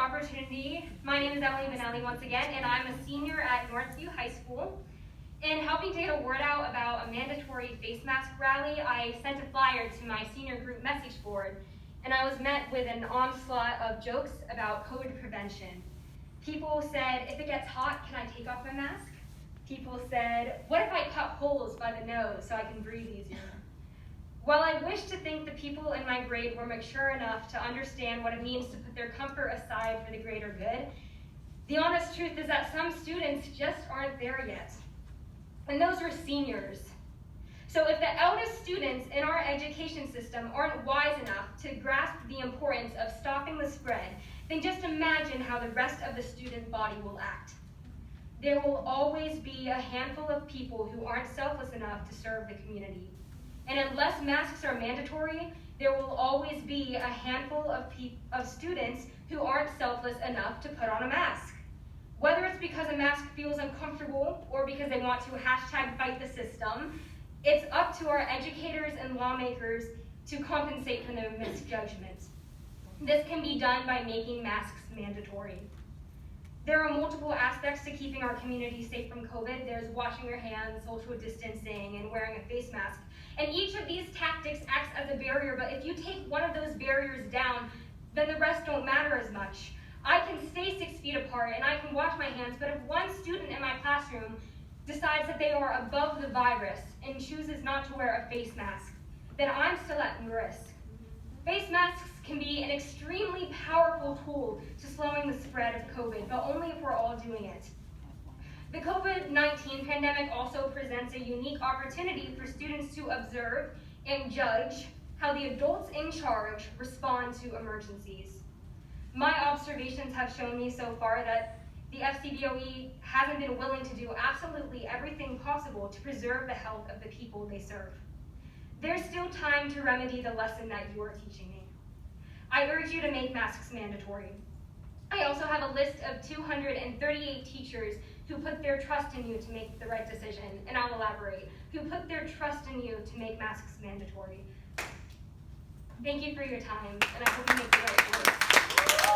opportunity. My name is Benelli once again, and I'm a senior at Northview High School. In helping to get a word out about a mandatory face mask rally, I sent a flyer to my senior group message board, and I was met with an onslaught of jokes about COVID prevention. People said, if it gets hot, can I take off my mask? People said, what if I cut holes by the nose so I can breathe easier? While I wish to think the people in my grade were mature enough to understand what it means to put their comfort aside for the greater good, the honest truth is that some students just aren't there yet. And those are seniors. So if the eldest students in our education system aren't wise enough to grasp the importance of stopping the spread, then just imagine how the rest of the student body will act. There will always be a handful of people who aren't selfless enough to serve the community. And unless masks are mandatory, there will always be a handful of students who aren't selfless enough to put on a mask. Whether it's because a mask feels uncomfortable or because they want to #fight the system, it's up to our educators and lawmakers to compensate for their misjudgments. This can be done by making masks mandatory. There are multiple aspects to keeping our community safe from COVID. There's washing your hands, social distancing, and wearing a face mask. And each of these tactics acts as a barrier, but if you take one of those barriers down, then the rest don't matter as much. I can stay 6 feet apart and I can wash my hands, but if one student in my classroom decides that they are above the virus and chooses not to wear a face mask, then I'm still at risk. Face masks can be an extremely powerful tool to slowing the spread of COVID, but only if we're all doing it. The COVID-19 pandemic also presents a unique opportunity for students to observe and judge how the adults in charge respond to emergencies. My observations have shown me so far that the FCBOE hasn't been willing to do absolutely everything possible to preserve the health of the people they serve. There's still time to remedy the lesson that you are teaching me. I urge you to make masks mandatory. I also have a list of 238 teachers who put their trust in you to make the right decision, and I'll elaborate, who put their trust in you to make masks mandatory. Thank you for your time, and I hope you make the right choice.